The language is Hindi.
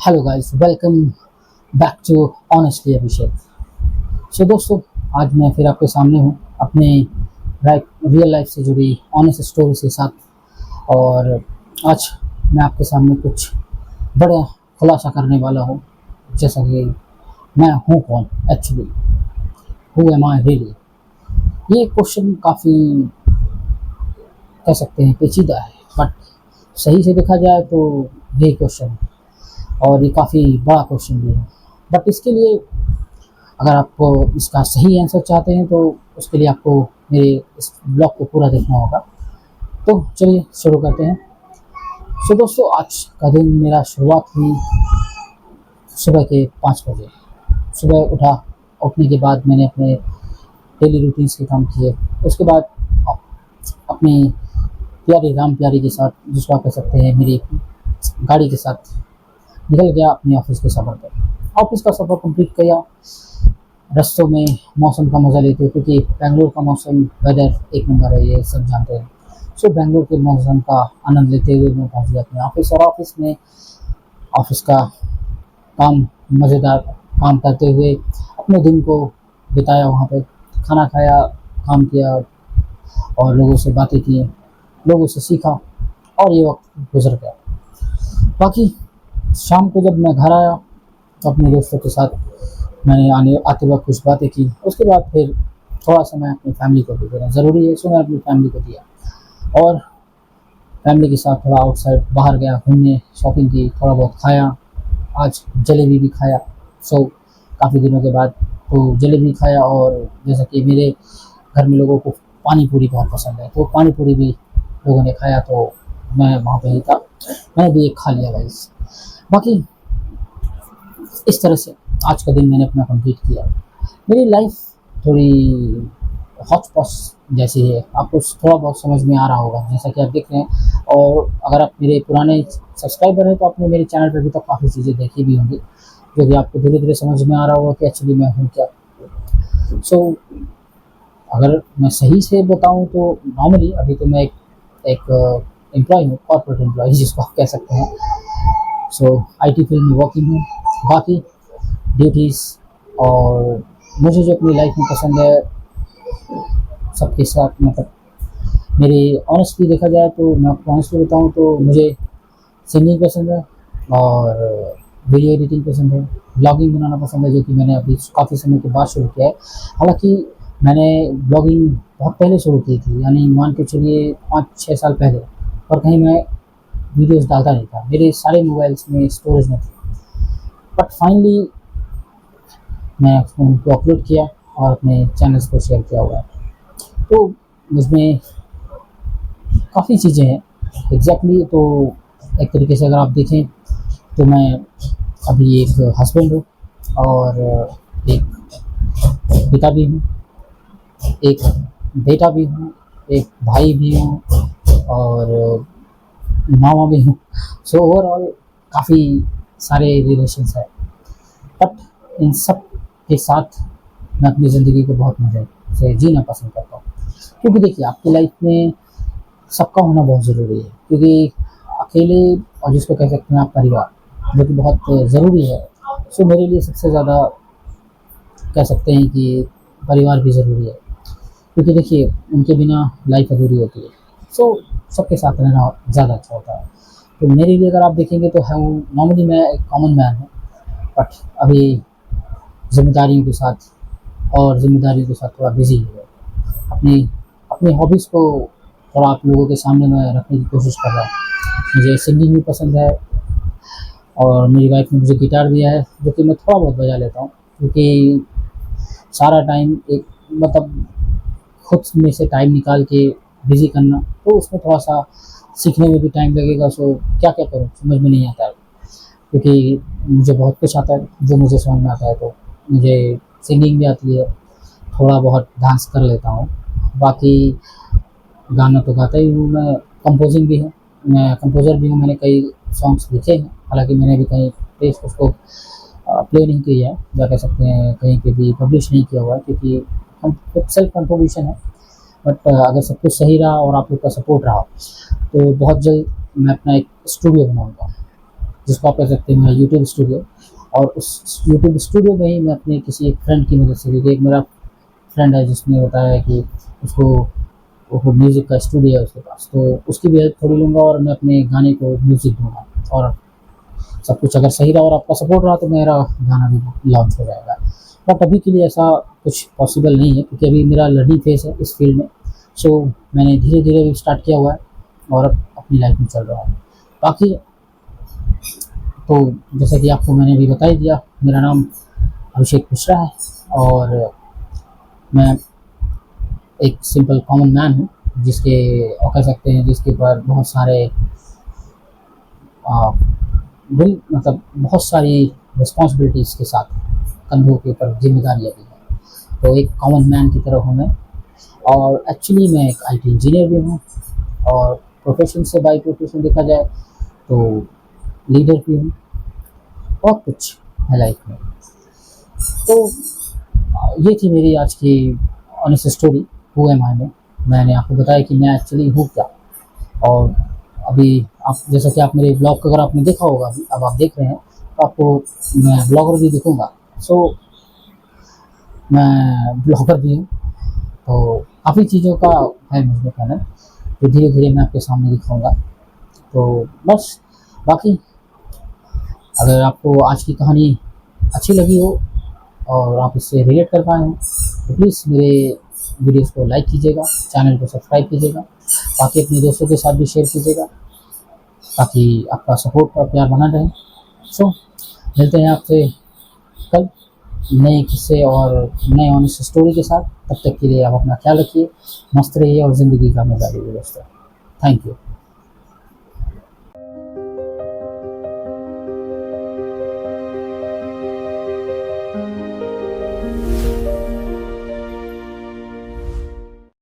Hello guys, welcome back to honestly Abhishek. So दोस्तों, आज मैं फिर आपके सामने हूँ अपने रियल लाइफ से जुड़ी ऑनेस्ट स्टोरी के साथ। और आज मैं आपके सामने कुछ बड़ा खुलासा करने वाला हूँ, जैसा कि मैं हूँ कौन actually, who am I really. ये क्वेश्चन काफ़ी कह सकते हैं पेचीदा है, बट सही से देखा जाए तो ये क्वेश्चन, और ये काफ़ी बड़ा क्वेश्चन भी है। बट इसके लिए अगर आप इसका सही आंसर चाहते हैं तो उसके लिए आपको मेरे इस ब्लॉग को पूरा देखना होगा। तो चलिए शुरू करते हैं। सो दोस्तों, आज का दिन मेरा शुरुआत हुई सुबह के 5 बजे। सुबह उठने के बाद मैंने अपने डेली रूटीन्स के काम किए। उसके बाद अपनी प्यारी राम प्यारी के साथ, जिसको आप कह सकते हैं मेरी गाड़ी के साथ, निकल गया अपने ऑफिस के सफ़र पर। ऑफिस का सफ़र कंप्लीट किया। रास्तों में मौसम का मज़ा लेते हुए, क्योंकि बेंगलोर का मौसम, वेदर एक नंबर है, ये सब जानते हैं। सो बेंगलोर के मौसम का आनंद लेते हुए मैं पहुंच गया अपने ऑफिस। और ऑफिस में ऑफिस का काम, मज़ेदार काम करते हुए अपने दिन को बिताया। वहाँ पे खाना खाया, काम किया और लोगों से बातें की, लोगों से सीखा, और ये वक्त गुजर गया। बाकी शाम को जब मैं घर आया तो अपने दोस्तों के साथ मैंने आते वक्त कुछ बातें की। उसके बाद फिर थोड़ा सा मैं अपनी फैमिली को भी देना ज़रूरी है, सो मैं अपनी फैमिली को दिया। और फैमिली के साथ थोड़ा आउटसाइड बाहर गया घूमने, शॉपिंग की, थोड़ा बहुत खाया। आज जलेबी भी खाया। सो काफ़ी दिनों के बाद तो जलेबी खाया। और जैसा कि मेरे घर में लोगों को पानी पूरी बहुत पसंद है, तो पानी पूरी भी लोगों ने खाया, तो मैं वहाँ पे ही था, मैंने भी एक खा लिया गाइस। बाकी इस तरह से आज का दिन मैंने अपना कंप्लीट किया। मेरी लाइफ थोड़ी हॉच पॉच जैसी है, आपको थोड़ा बहुत समझ में आ रहा होगा जैसा कि आप देख रहे हैं। और अगर आप मेरे पुराने सब्सक्राइबर हैं तो आपने मेरे चैनल पर भी तो काफ़ी चीज़ें देखी भी होंगी, जो कि आपको धीरे धीरे समझ में आ रहा होगा कि एक्चुअली मैं हूँ क्या। सो अगर मैं सही से बताऊँ तो नॉर्मली अभी तो मैं एक एम्प्लॉय हूँ, कॉर्पोरेट एम्प्लॉय जिसको आप कह सकते हैं। सो आईटी फील्ड में वर्किंग हूँ। बाकी ड्यूटीज़ और मुझे जो अपनी लाइफ में पसंद है सबके साथ, मतलब मेरी ऑनेस्टली देखा जाए तो मैं आपको ऑनेस्टली बताऊँ तो मुझे सिंगिंग पसंद है, और वीडियो एडिटिंग पसंद है, ब्लॉगिंग बनाना पसंद है, जो कि मैंने अभी काफ़ी समय के बाद शुरू किया है। हालांकि मैंने ब्लॉगिंग बहुत पहले शुरू की थी, यानी मान के चलिए 5-6 साल पहले, और कहीं मैं वीडियोस डालता नहीं था, मेरे सारे मोबाइल्स में स्टोरेज में थे। बट फाइनली मैं उनको अपलोड किया और अपने चैनल्स पर शेयर किया हुआ है। तो उसमें काफ़ी चीज़ें हैं एग्जैक्टली। तो एक तरीके से अगर आप देखें तो मैं अभी एक हस्बैंड हूँ, और एक पिता भी हूँ, एक बेटा भी हूँ, एक भाई भी हूँ, और मामा भी हूँ। सो ओवरऑल काफ़ी सारे रिलेशंस हैं। बट इन सब के साथ मैं अपनी ज़िंदगी को बहुत मज़े से जीना पसंद करता हूँ, क्योंकि देखिए आपकी लाइफ में सबका होना बहुत ज़रूरी है। क्योंकि अकेले, और जिसको कह सकते हैं आप परिवार, जो कि बहुत ज़रूरी है। सो मेरे लिए सबसे ज़्यादा कह सकते हैं कि परिवार भी ज़रूरी है, क्योंकि देखिए उनके बिना लाइफ अधूरी होती है। सो सबके साथ रहना ज़्यादा अच्छा होता है। तो मेरे लिए अगर आप देखेंगे तो है, नॉर्मली मैं एक कॉमन मैन हूँ, बट अभी जिम्मेदारियों के साथ थोड़ा बिजी है। अपनी अपनी हॉबीज़ को थोड़ा आप लोगों के सामने मैं रखने की कोशिश कर रहा हूँ। मुझे सिंगिंग भी पसंद है, और मेरी वाइफ ने मुझे गिटार दिया है, जो कि मैं थोड़ा बहुत बजा लेता हूँ। क्योंकि सारा टाइम एक, मतलब खुद में से टाइम निकाल के बिज़ी करना, तो उसमें थोड़ा सा सीखने में भी टाइम लगेगा। सो क्या क्या करूँ समझ में नहीं आता है, क्योंकि मुझे बहुत कुछ आता है जो मुझे समझ में आता है। तो मुझे सिंगिंग भी आती है, थोड़ा बहुत डांस कर लेता हूँ। बाकी गाना तो गाता ही हूँ मैं, कंपोजिंग भी है, मैं कंपोज़र भी हूँ। मैंने कई सॉन्ग्स लिखे हैं, हालांकि मैंने भी कहीं पे उसको प्ले नहीं किया है, या कह सकते हैं कहीं पे भी पब्लिश नहीं किया हुआ है, क्योंकि हम खुद सेल्फ कंट्रीब्यूशन है। बट अगर सब कुछ सही रहा और आप लोग का सपोर्ट रहा तो बहुत जल्द मैं अपना एक स्टूडियो बनाऊँगा। जिसको आप कह सकते हैं मेरा यूट्यूब स्टूडियो। और उस यूट्यूब स्टूडियो में ही मैं अपने किसी एक फ्रेंड की मदद से, क्योंकि एक मेरा फ्रेंड है जिसने बताया कि उसको वो म्यूज़िक का स्टूडियो है उसके पास, तो उसकी भी हेल्प थोड़ी लूँगा और मैं अपने गाने को म्यूज़िक दूँगा। और सब कुछ अगर सही रहा और आपका सपोर्ट रहा तो मेरा गाना भी लॉन्च हो जाएगा। बट अभी के लिए ऐसा कुछ पॉसिबल नहीं है, क्योंकि अभी मेरा लर्निंग फेज़ है इस फील्ड में। सो मैंने धीरे-धीरे अभी स्टार्ट किया हुआ है और अब अपनी लाइफ़ में चल रहा हूँ। बाकी तो जैसा कि आपको मैंने अभी बता ही दिया, मेरा नाम अभिषेक मिश्रा है और मैं एक सिंपल कॉमन मैन हूँ, जिसके कह सकते हैं जिसके ऊपर बहुत सारे मतलब बहुत सारी रिस्पॉन्सिबिलिटीज़ के साथ कंधों के ऊपर जिम्मेदारियाँ भी हैं। तो एक कॉमन मैन की तरह हूँ मैं। और एक्चुअली मैं एक आईटी इंजीनियर भी हूँ और प्रोफेशन से बाय प्रोफेशन देखा जाए तो लीडर भी हूँ। बहुत कुछ है लाइफ में। तो ये थी मेरी आज की ऑनेस्ट स्टोरी, हु एम आई में। मैंने आपको बताया कि मैं एक्चुअली हूँ क्या। और अभी आप जैसा कि आप मेरे ब्लॉग को अगर आपने देखा होगा, अभी अब आप देख रहे हैं तो आपको मैं ब्लॉगर भी दिखूँगा। सो मैं ब्लॉगर भी हूँ, तो काफ़ी चीज़ों का है मुझमें कहना, तो धीरे-धीरे मैं आपके सामने दिखाऊँगा। तो बस, बाकी अगर आपको आज की कहानी अच्छी लगी हो और आप इससे रिलेट कर पाए हों, तो प्लीज़ मेरे वीडियोज़ को लाइक कीजिएगा, चैनल को सब्सक्राइब कीजिएगा, बाकी अपने दोस्तों के साथ भी शेयर कीजिएगा, ताकि आपका सपोर्ट और प्यार बना रहे। सो मिलते हैं आपसे कल नए किस्से और नए ऑनेस्ट स्टोरी के साथ। तब तक के लिए आप अपना ख्याल रखिए, मस्त रहिए और ज़िंदगी का मज़ा लीजिए दोस्तों। Thank you.